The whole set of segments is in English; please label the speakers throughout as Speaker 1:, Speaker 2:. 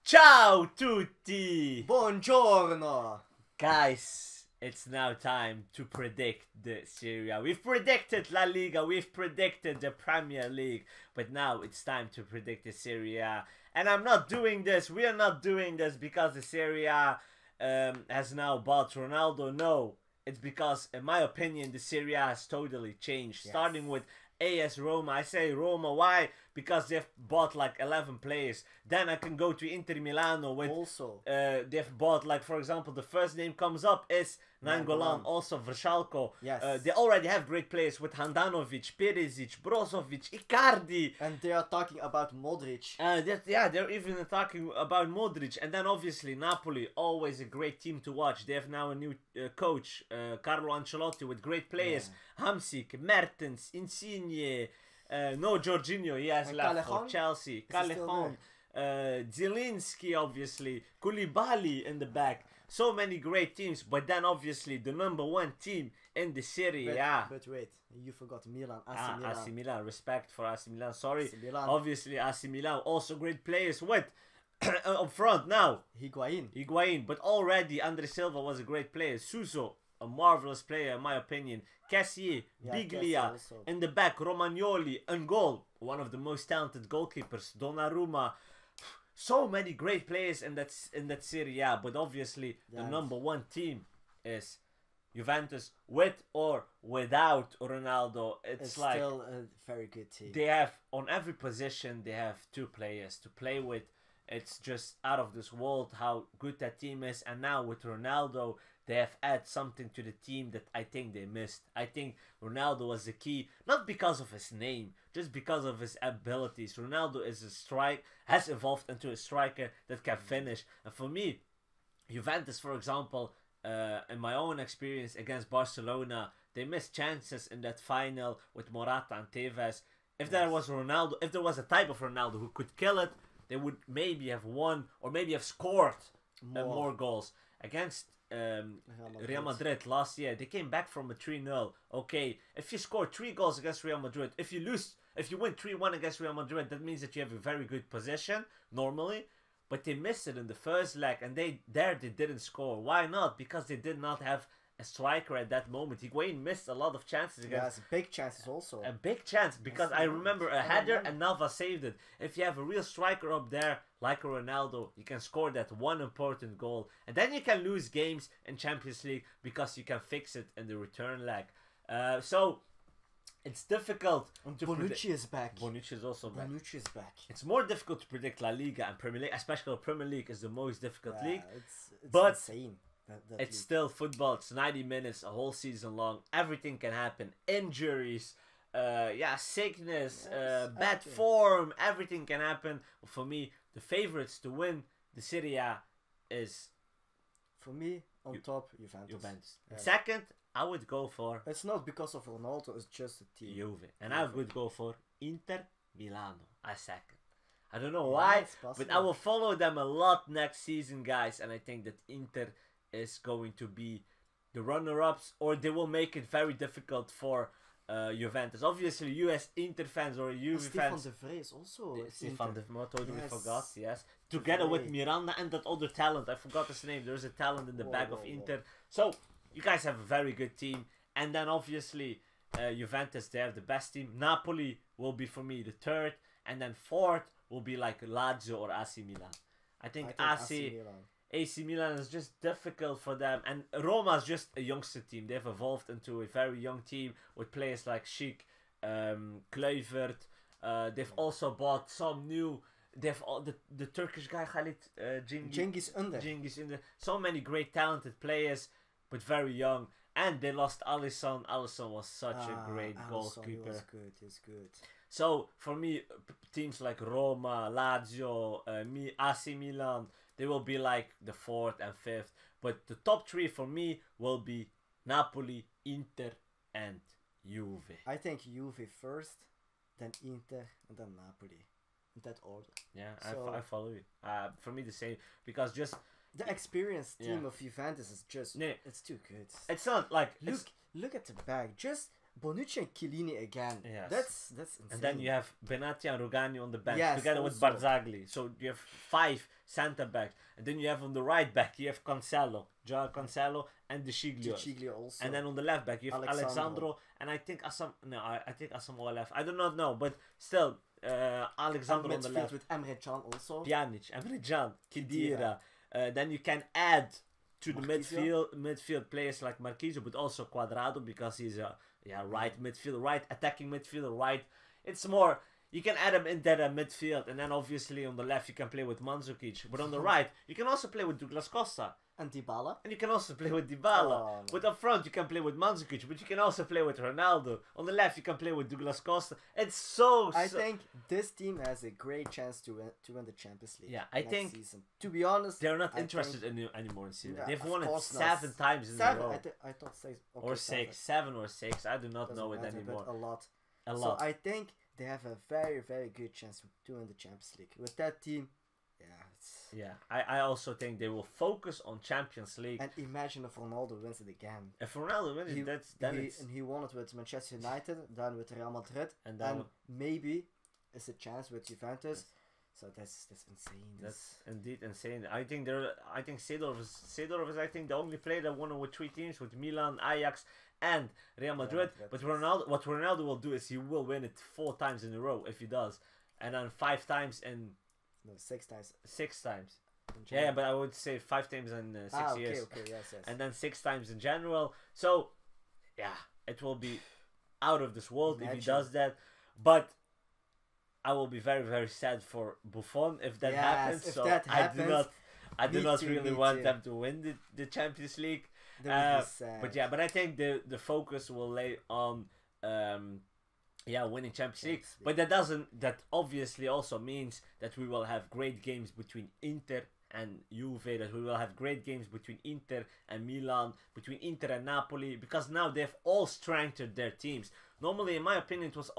Speaker 1: Ciao tutti!
Speaker 2: Buongiorno!
Speaker 1: Guys, it's now time to predict the Serie. We've predicted La Liga, we've predicted the Premier League, but now it's time to predict the Serie. And I'm not doing this, we are not doing this because the Serie has now bought Ronaldo. No, it's because, in my opinion, the Serie has totally changed.
Speaker 2: Yes.
Speaker 1: Starting with AS Roma. I say Roma, why? Because they've bought like 11 players. Then I can go to Inter Milano with
Speaker 2: Also,
Speaker 1: they've bought, like, for example, the first name comes up is Nainggolan, also Vršalko.
Speaker 2: Yes.
Speaker 1: They already have great players with Handanovic, Perisic, Brozovic, Icardi.
Speaker 2: and they are talking about Modric.
Speaker 1: They're even talking about Modric. And then obviously Napoli, always a great team to watch. They have now a new coach, Carlo Ancelotti, with great players. Hamsik, Mertens, Insigne, no Jorginho, he has
Speaker 2: And
Speaker 1: left for
Speaker 2: Callejon?
Speaker 1: Chelsea.
Speaker 2: Is he still
Speaker 1: Callejon, Zielinski, obviously, Koulibaly in the back. So many great teams, but then obviously the number one team in the Serie.
Speaker 2: But wait, you forgot Milan, AC Milan.
Speaker 1: AC Milan, respect for AC Milan. Sorry,
Speaker 2: AC Milan.
Speaker 1: obviously AC Milan, also great players with up front now.
Speaker 2: Higuain.
Speaker 1: But already Andre Silva was a great player. Suso, a marvelous player in my opinion. Cassier,
Speaker 2: Yeah,
Speaker 1: Biglia,
Speaker 2: Cassier also.
Speaker 1: in the back, Romagnoli, and goal, one of the most talented goalkeepers, Donnarumma. So many great players in that Serie A, but obviously the number one team is Juventus, with or without Ronaldo. It's like
Speaker 2: still a very good team.
Speaker 1: they have, on every position, they have two players to play with. It's just out of this world how good that team is. And now with Ronaldo, they have added something to the team that I think they missed. I think Ronaldo was the key, not because of his name, just because of his abilities. Ronaldo is has evolved into a striker that can finish. And for me, Juventus, for example, in my own experience against Barcelona, they missed chances in that final with Morata and Tevez. If there was Ronaldo, if there was a type of Ronaldo who could kill it, they would maybe have won or maybe have scored more goals. Against Real Madrid last year, they came back from a 3-0. Okay, if you score 3 goals against Real Madrid, if you win 3-1 against Real Madrid, that means that you have a very good possession normally. But they missed it in the first leg, and they didn't score. Why not? Because they did not have a striker at that moment. Higuain missed a lot of chances against.
Speaker 2: Yes, big chances also.
Speaker 1: A big chance, because I remember a header and Nava saved it. If you have a real striker up there like a Ronaldo, you can score that one important goal, and then you can lose games in Champions League because you can fix it in the return leg. So it's difficult to
Speaker 2: Bonucci is back.
Speaker 1: Bonucci is also back.
Speaker 2: Bonucci is back.
Speaker 1: It's more difficult to predict La Liga and Premier League, especially Premier League is the most difficult league.
Speaker 2: It's
Speaker 1: but
Speaker 2: insane. That
Speaker 1: it's
Speaker 2: league.
Speaker 1: still football. It's 90 minutes, a whole season long. Everything can happen. Injuries, sickness, bad
Speaker 2: everything.
Speaker 1: form. Everything can happen. For me, the favorites to win the Serie A is
Speaker 2: For me, on top, Juventus. Yeah.
Speaker 1: Second, I would go for
Speaker 2: It's not because of Ronaldo, it's just a team.
Speaker 1: Juve. And I would go for Inter Milano as second. I don't know why,
Speaker 2: it's possible.
Speaker 1: but I will follow them a lot next season, guys. And I think that Inter is going to be the runner-ups, or they will make it very difficult for Juventus. Obviously, US Inter fans or Juve fans.
Speaker 2: Stefan de Vrij is also
Speaker 1: Stefan de Vrij, totally
Speaker 2: Yes.
Speaker 1: forgot. Yes, together with
Speaker 2: Vrij.
Speaker 1: Miranda and that other talent. I forgot his name. There's a talent in the back of Inter. So you guys have a very good team. And then obviously Juventus, they have the best team. Napoli will be for me the third, and then fourth will be like Lazio or AC Milan. I think AC Milan is just difficult for them, and Roma is just a youngster team. They've evolved into a very young team with players like Schick, Kluivert. They've also bought some new. They've all the Turkish guy Khalid,
Speaker 2: Cengiz Ünder.
Speaker 1: So many great talented players, but very young. And they lost Alisson. Alisson was such a great goalkeeper.
Speaker 2: He was good.
Speaker 1: So for me, teams like Roma, Lazio, AC Milan, they will be like the fourth and fifth. But the top three for me will be Napoli, Inter, and Juve.
Speaker 2: I think Juve first, then Inter, and then Napoli. In that order.
Speaker 1: Yeah,
Speaker 2: So-
Speaker 1: I follow you. For me the same, because just
Speaker 2: The experienced team of Juventus is just
Speaker 1: Yeah.
Speaker 2: it's too good.
Speaker 1: it's not like
Speaker 2: Look at the back. Just Bonucci and Chiellini again.
Speaker 1: Yes.
Speaker 2: That's insane.
Speaker 1: And then you have Benatia and Rugani on the bench
Speaker 2: Yes,
Speaker 1: together with
Speaker 2: also.
Speaker 1: Barzagli. So you have 5 centre backs. And then you have on the right back, you have Cancelo, Joao Cancelo, and De Sciglio.
Speaker 2: Chiglio also.
Speaker 1: And then on the left back, you have
Speaker 2: Alexandro.
Speaker 1: Alexandro. And I think I think Asamoah left. I do not know. But still, Alexandro on the left.
Speaker 2: With Emre Can also.
Speaker 1: Pjanic, Emre Can, Khedira. Then you can add to the midfield players like Marquinhos, but also Cuadrado, because he's a right midfield, right attacking midfielder, right. It's more, you can add him in that midfield, and then obviously on the left you can play with Mandzukic, but on the right you can also play with Douglas Costa.
Speaker 2: And Dybala.
Speaker 1: And you can also play with Dybala.
Speaker 2: Oh,
Speaker 1: But up front you can play with Mandzukic, but you can also play with Ronaldo. On the left you can play with Douglas Costa. It's so...
Speaker 2: I think this team has a great chance to win the Champions League.
Speaker 1: Yeah, I think
Speaker 2: season. To be honest,
Speaker 1: they're not interested anymore in Serie.
Speaker 2: Yeah,
Speaker 1: They've
Speaker 2: of
Speaker 1: won it
Speaker 2: course
Speaker 1: 7
Speaker 2: not.
Speaker 1: times in a
Speaker 2: 7.
Speaker 1: row.
Speaker 2: I thought 6. Okay,
Speaker 1: Or 6. 7 or 6. I do not
Speaker 2: Doesn't
Speaker 1: know it
Speaker 2: matter,
Speaker 1: anymore.
Speaker 2: but a lot.
Speaker 1: A lot.
Speaker 2: So I think they have a very, very good chance to win the Champions League. With that team,
Speaker 1: Yeah, I also think they will focus on Champions League.
Speaker 2: And imagine if Ronaldo wins it again.
Speaker 1: If Ronaldo wins it,
Speaker 2: and he won it with Manchester United, then with Real Madrid,
Speaker 1: and
Speaker 2: maybe it's a chance with Juventus. So that's insane.
Speaker 1: That's indeed insane. I think Seedorf is I think the only player that won it with 3 teams, with Milan, Ajax, and Real Madrid. But what Ronaldo will do is he will win it 4 times in a row if he does, and then 5 times in.
Speaker 2: No, 6 times.
Speaker 1: 6 times. Yeah, but I would say 5 times in 6 years.
Speaker 2: Okay, yes.
Speaker 1: And then 6 times in general. So, yeah, it will be out of this world if he does that. But I will be very, very sad for Buffon if that happens.
Speaker 2: If
Speaker 1: so
Speaker 2: that happens,
Speaker 1: I do not really want them to win the Champions League. But yeah, but I think the focus will lay on winning Champions League. But that obviously also means that we will have great games between Inter and Juve, that we will have great games between Inter and Milan, between Inter and Napoli, because now they've all strengthened their teams. Normally, in my opinion, it was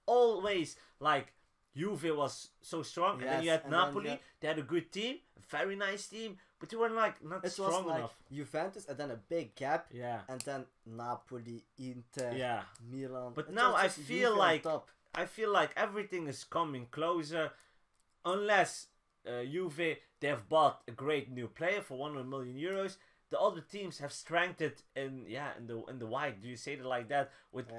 Speaker 1: always like Juve was so strong, and then you had Napoli, they had a good team, a very nice team, but they were like not strong enough.
Speaker 2: Juventus, and then a big gap, and then Napoli, Inter, Milan.
Speaker 1: But now I feel like everything is coming closer, unless Juve, they have bought a great new player for 100 million euros. The other teams have strengthened in the white. Do you say it like that? With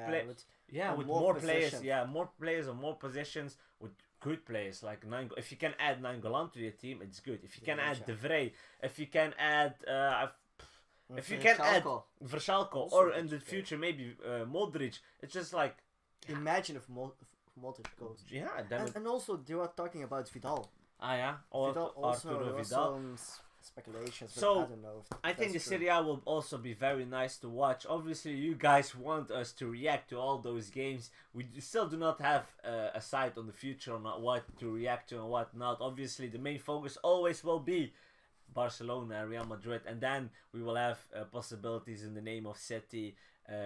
Speaker 1: more players, more players and more positions with good players like if you can add Nainggolan to your team, it's good. If you can add De Vrij, if you can add Verschalko, or in the future maybe Modric, it's just like
Speaker 2: imagine if Modric goes.
Speaker 1: Yeah,
Speaker 2: and also they were talking about Vidal.
Speaker 1: Arturo Vidal.
Speaker 2: Speculations, but
Speaker 1: so
Speaker 2: I don't know.
Speaker 1: I think the Serie A will also be very nice to watch. Obviously, you guys want us to react to all those games. We still do not have a sight on the future on what to react to and what not. Obviously, the main focus always will be Barcelona and Real Madrid, and then we will have possibilities in the name of City,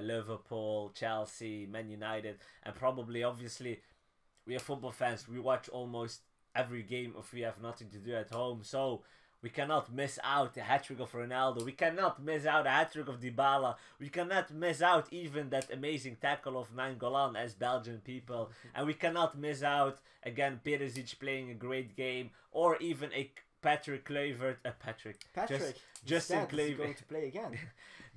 Speaker 1: Liverpool, Chelsea, Man United, and probably, obviously, we are football fans. We watch almost every game if we have nothing to do at home. So we cannot miss out the hat-trick of Ronaldo. We cannot miss out a hat-trick of Dybala. We cannot miss out even that amazing tackle of Nainggolan as Belgian people. And we cannot miss out, again, Perisic playing a great game. Or even a Patrick Kluivert. Justin Kluivert
Speaker 2: going to play again.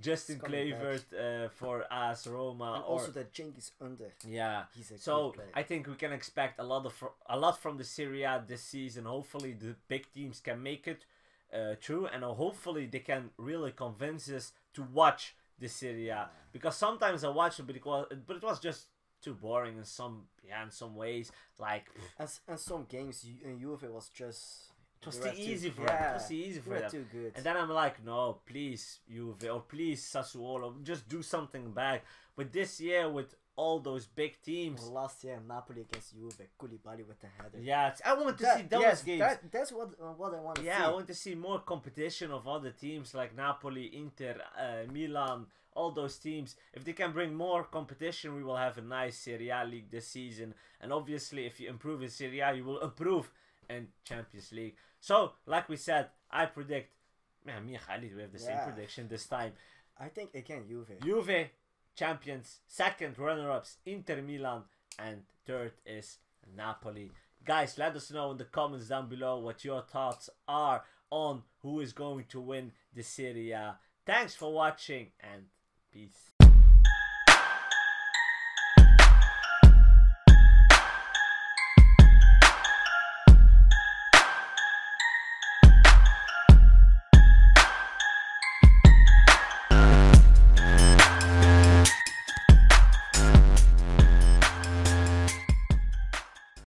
Speaker 1: Justin Kluivert for AS Roma.
Speaker 2: And also that Cengiz Under.
Speaker 1: Yeah.
Speaker 2: He's a
Speaker 1: so
Speaker 2: good player.
Speaker 1: I think we can expect a lot from the Serie A this season. Hopefully the big teams can make it through, and hopefully they can really convince us to watch the Serie A. Because sometimes I watch it, but it was just too boring in some ways. Like
Speaker 2: and some games Juve was just.
Speaker 1: It was too easy for them. It was too easy for them.
Speaker 2: Too good.
Speaker 1: And then I'm like, no, please, Juve, or please, Sassuolo, just do something back. But this year, with all those big teams...
Speaker 2: Well, last year, Napoli against Juve, Koulibaly with the header.
Speaker 1: Yeah, I want to see those games.
Speaker 2: That's what I want to see.
Speaker 1: Yeah, I want to see more competition of other teams like Napoli, Inter, Milan, all those teams. If they can bring more competition, we will have a nice Serie A league this season. And obviously, if you improve in Serie A, you will improve in Champions League. So, like we said, I predict... Man, me and Khalido, we have the same prediction this time.
Speaker 2: I think, again, Juve.
Speaker 1: Juve, champions. Second runner-ups Inter Milan, and third is Napoli. Guys, let us know in the comments down below what your thoughts are on who is going to win the Serie A. Thanks for watching, and peace.